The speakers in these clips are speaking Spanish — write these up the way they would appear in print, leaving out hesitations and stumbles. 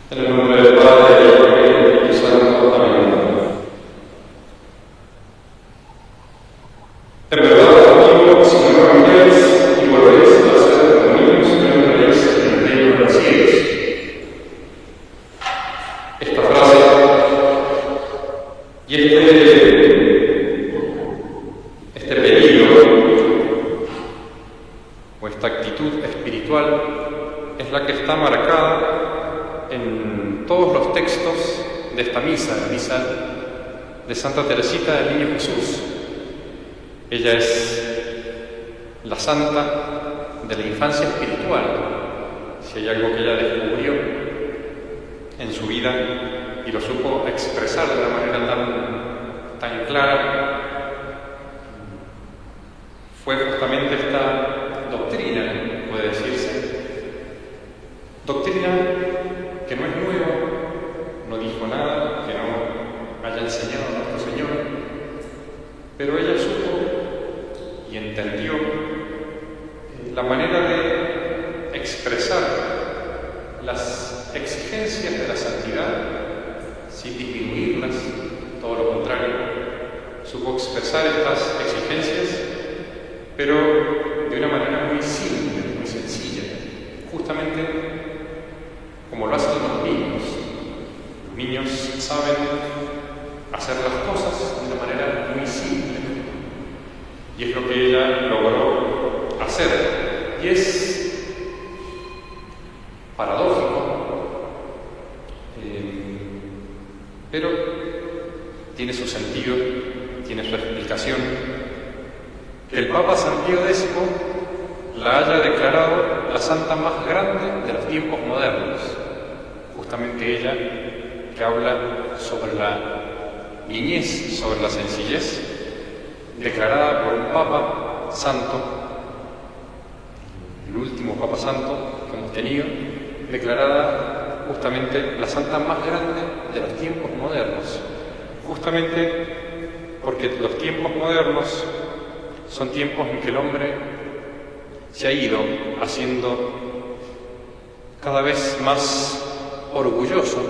En el nombre del Padre, del Hijo y del Espíritu Santo. Amén. En verdad, amigo, si no cambiáis y volvéis a ser como niños, no entraréis en el reino de los cielos. Esta frase y este peligro o esta actitud espiritual es la que está marcada en todos los textos de esta misa, la misa de Santa Teresita del Niño Jesús. Ella es la santa de la infancia espiritual. Si hay algo que ella descubrió en su vida y lo supo expresar de una manera tan clara, fue justamente esta doctrina, puede decirse, doctrina que no es nueva, no dijo nada que no haya enseñado nuestro Señor, pero ella supo y entendió la manera de expresar las exigencias de la santidad sin disminuirlas, todo lo contrario, supo expresar estas exigencias, pero de una manera muy simple, muy sencilla, justamente como lo hacen los niños. Los niños saben hacer las cosas de una manera muy simple, y es lo que ella logró hacer. Y es paradójico, pero tiene su sentido, tiene su explicación, que el Papa San Pío X la haya declarado la santa más grande de los tiempos modernos. Justamente ella, que habla sobre la niñez, sobre la sencillez, declarada por un Papa Santo, el último Papa Santo que hemos tenido, declarada justamente la santa más grande de los tiempos modernos, justamente porque los tiempos modernos son tiempos en que el hombre se ha ido haciendo cada vez más orgulloso,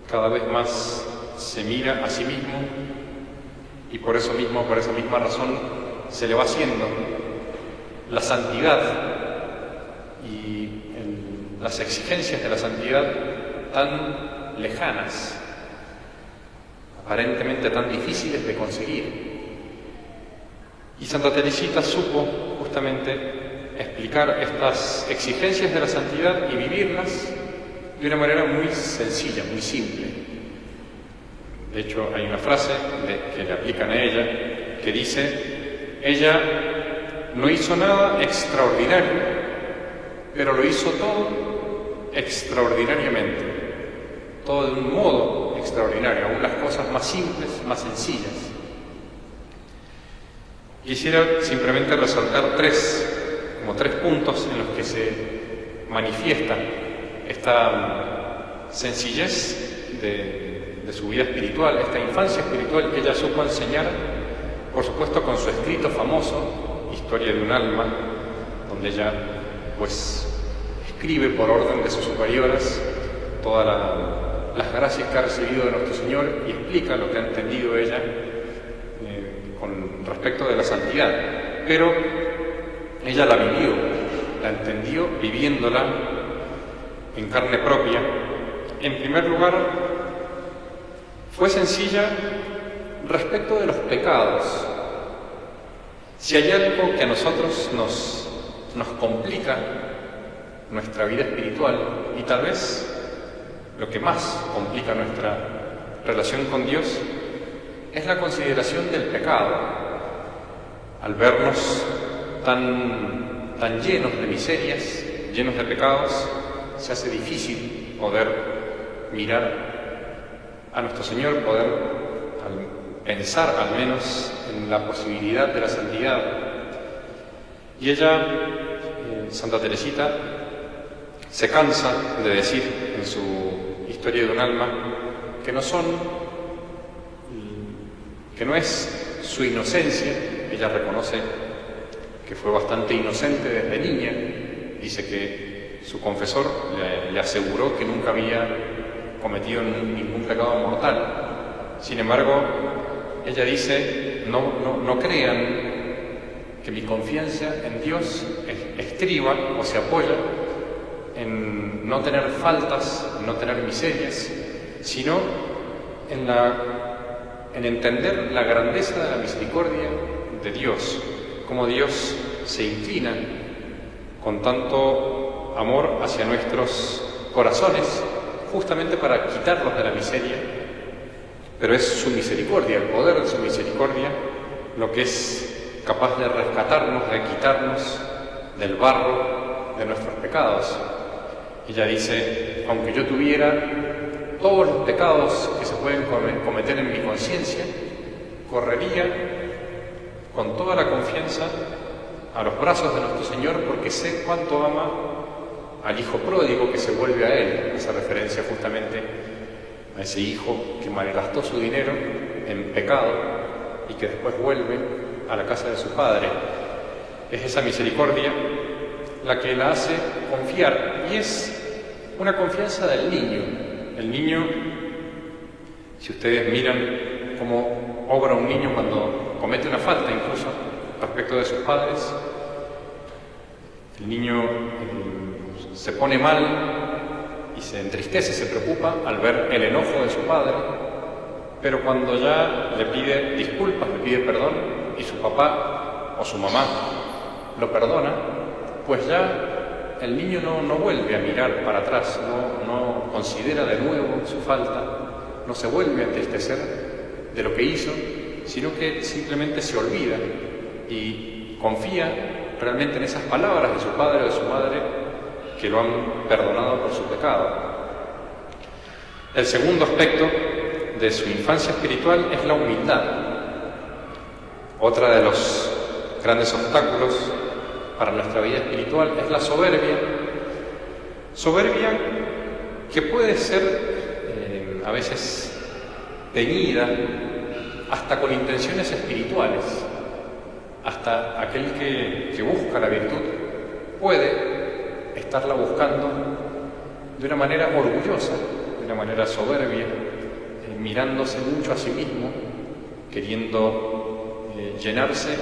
cada vez más se mira a sí mismo, y por eso mismo, por esa misma razón, se le va haciendo la santidad y las exigencias de la santidad tan lejanas, aparentemente tan difíciles de conseguir. Y Santa Teresita supo justamente explicar estas exigencias de la santidad y vivirlas de una manera muy sencilla, muy simple. De hecho, hay una frase que le aplican a ella que dice: ella no hizo nada extraordinario, pero lo hizo todo extraordinariamente, todo de un modo extraordinario, aún las cosas más simples, más sencillas. Quisiera simplemente resaltar tres puntos en los que se manifiesta esta sencillez de su vida espiritual, esta infancia espiritual que ella supo enseñar, por supuesto con su escrito famoso, Historia de un alma, donde ella pues escribe por orden de sus superioras todas las gracias que ha recibido de nuestro Señor y explica lo que ha entendido ella con respecto de la santidad, pero ella la vivió, la entendió viviéndola en carne propia. En primer lugar, fue sencilla respecto de los pecados. Si hay algo que a nosotros nos complica nuestra vida espiritual, y tal vez lo que más complica nuestra relación con Dios, es la consideración del pecado. Al vernos tan llenos de miserias, llenos de pecados, se hace difícil poder mirar a nuestro Señor, poder pensar al menos en la posibilidad de la santidad. Y ella, Santa Teresita, se cansa de decir en su Historia de un alma que no es su inocencia. Ella reconoce que fue bastante inocente desde niña, dice que su confesor le aseguró que nunca había cometido ningún pecado mortal. Sin embargo, ella dice, no crean que mi confianza en Dios estriba o se apoya en no tener faltas, no tener miserias, sino en entender la grandeza de la misericordia de Dios, cómo Dios se inclina con tanto amor hacia nuestros corazones, justamente para quitarlos de la miseria, pero es su misericordia, el poder de su misericordia, lo que es capaz de rescatarnos, de quitarnos del barro de nuestros pecados. Ella dice, aunque yo tuviera todos los pecados que se pueden cometer en mi conciencia, correría con toda la confianza a los brazos de nuestro Señor, porque sé cuánto ama al hijo pródigo que se vuelve a Él. Hace referencia justamente a ese hijo que malgastó su dinero en pecado y que después vuelve a la casa de su padre. Es esa misericordia la que la hace confiar, y es una confianza del niño. El niño, si ustedes miran cómo obra un niño cuando comete una falta incluso respecto de sus padres, el niño se pone mal y se entristece, se preocupa al ver el enojo de su padre, pero cuando ya le pide disculpas, le pide perdón, y su papá o su mamá lo perdona, pues ya el niño no vuelve a mirar para atrás, no considera de nuevo su falta, no se vuelve a entristecer de lo que hizo, sino que simplemente se olvida y confía realmente en esas palabras de su padre o de su madre que lo han perdonado por su pecado. El segundo aspecto de su infancia espiritual es la humildad. Otra de los grandes obstáculos para nuestra vida espiritual es la soberbia. Soberbia que puede ser a veces teñida hasta con intenciones espirituales. Hasta aquel que busca la virtud puede estarla buscando de una manera orgullosa, de una manera soberbia, mirándose mucho a sí mismo, queriendo llenarse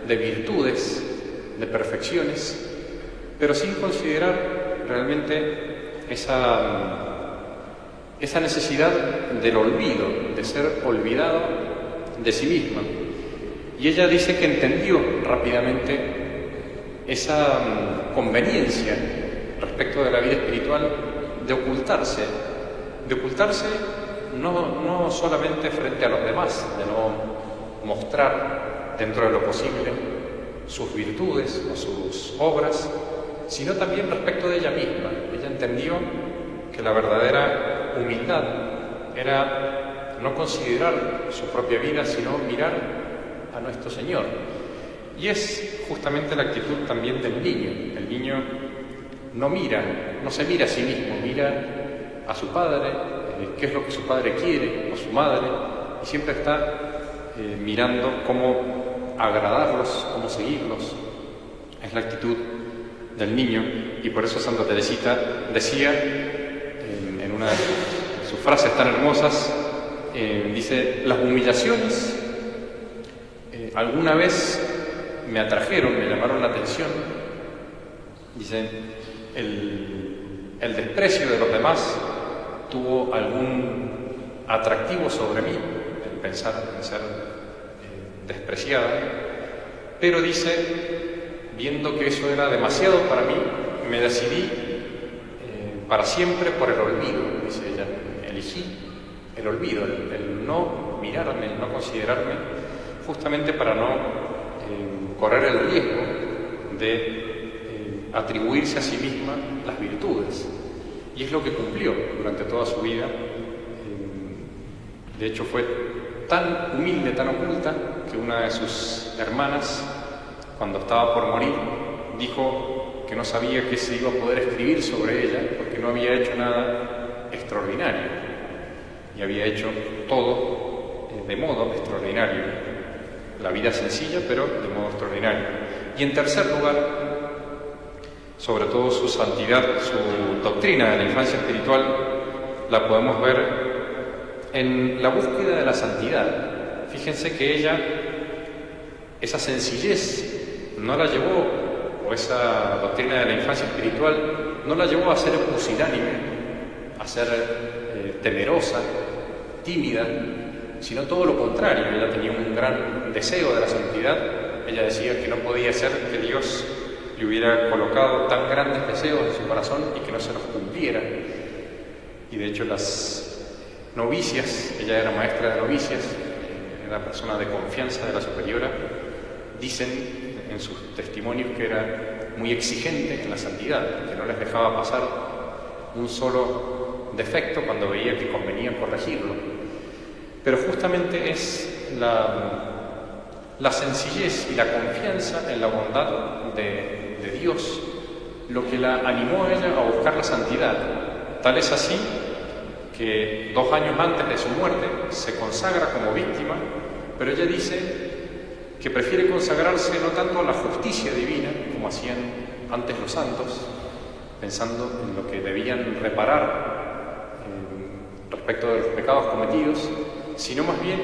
de virtudes, de perfecciones, pero sin considerar realmente esa necesidad del olvido, de ser olvidado de sí misma. Y ella dice que entendió rápidamente esa conveniencia respecto de la vida espiritual de ocultarse no solamente frente a los demás, de no mostrar dentro de lo posible sus virtudes o sus obras, sino también respecto de ella misma. Ella entendió que la verdadera humildad era no considerar su propia vida, sino mirar a nuestro Señor. Y es justamente la actitud también del niño. El niño no se mira a sí mismo, mira a su padre, qué es lo que su padre quiere, o su madre, y siempre está mirando cómo agradarlos, cómo seguirlos. Es la actitud del niño, y por eso Santa Teresita decía en una de sus frases tan hermosas, dice: las humillaciones alguna vez me atrajeron, me llamaron la atención. Dice, el desprecio de los demás tuvo algún atractivo sobre mí, el pensar en ser despreciada, pero dice, viendo que eso era demasiado para mí, me decidí para siempre por el olvido. Dice ella, elegí el olvido, el no mirarme, el no considerarme, justamente para no correr el riesgo de atribuirse a sí misma las virtudes. Y es lo que cumplió durante toda su vida. De hecho, fue tan humilde, tan oculta, que una de sus hermanas, cuando estaba por morir, dijo que no sabía qué se iba a poder escribir sobre ella, porque no había hecho nada extraordinario, y había hecho todo de modo extraordinario. La vida sencilla, pero de modo extraordinario. Y en tercer lugar, sobre todo su santidad, su doctrina de la infancia espiritual, la podemos ver en la búsqueda de la santidad. Fíjense que ella, esa sencillez, no la llevó, o esa doctrina de la infancia espiritual, no la llevó a ser pusilánime, a ser temerosa, tímida, sino todo lo contrario. Ella tenía un gran deseo de la santidad. Ella decía que no podía ser que Dios le hubiera colocado tan grandes deseos en su corazón y que no se los cumpliera. Y de hecho las novicias, ella era maestra de novicias, era persona de confianza de la superiora, dicen en sus testimonios que era muy exigente en la santidad, que no les dejaba pasar un solo defecto cuando veía que convenía corregirlo. Pero justamente es la sencillez y la confianza en la bondad de Dios lo que la animó a ella a buscar la santidad. Tal es así que 2 años antes de su muerte se consagra como víctima, pero ella dice que prefiere consagrarse no tanto a la justicia divina, como hacían antes los santos, pensando en lo que debían reparar respecto de los pecados cometidos, sino más bien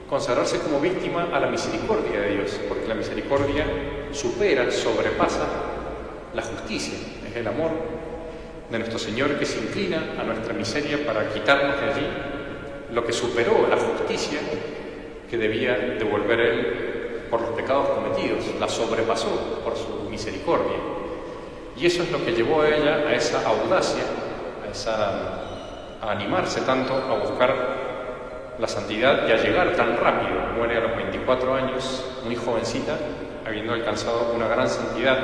consagrarse como víctima a la misericordia de Dios, porque la misericordia supera, sobrepasa la justicia. Es el amor de nuestro Señor que se inclina a nuestra miseria para quitarnos de allí lo que superó la justicia que debía devolver Él por los pecados cometidos, la sobrepasó por su misericordia. Y eso es lo que llevó a ella a esa audacia, a animarse tanto a buscar la santidad y a llegar tan rápido. Muere a los 24 años, muy jovencita, habiendo alcanzado una gran santidad,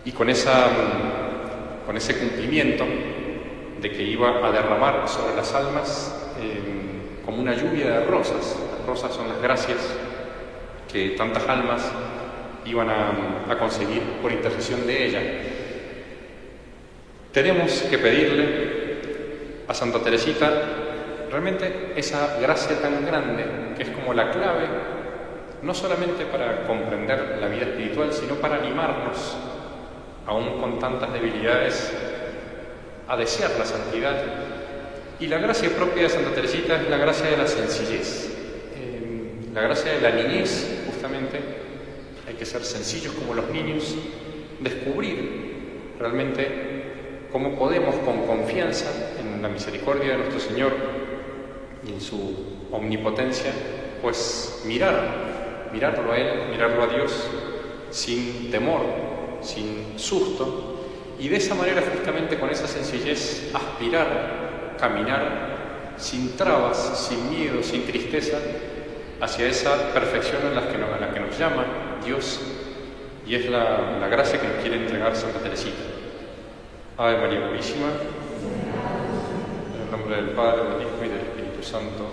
y con ese cumplimiento de que iba a derramar sobre las almas como una lluvia de rosas. Las rosas son las gracias que tantas almas iban a conseguir por intercesión de ella. Tenemos que pedirle a Santa Teresita realmente esa gracia tan grande, que es como la clave, no solamente para comprender la vida espiritual, sino para animarnos, aún con tantas debilidades, a desear la santidad. Y la gracia propia de Santa Teresita es la gracia de la sencillez, la gracia de la niñez, justamente. Hay que ser sencillos como los niños, descubrir realmente cómo podemos con confianza en la misericordia de nuestro Señor y en su omnipotencia, pues mirarlo a Él, mirarlo a Dios sin temor, sin susto, y de esa manera, justamente con esa sencillez, aspirar, caminar sin trabas, sin miedo, sin tristeza, hacia esa perfección a la que nos llama Dios, y es la gracia que nos quiere entregar Santa Teresita. Ave María Purísima, en el nombre del Padre, del Hijo y del Espíritu Santo.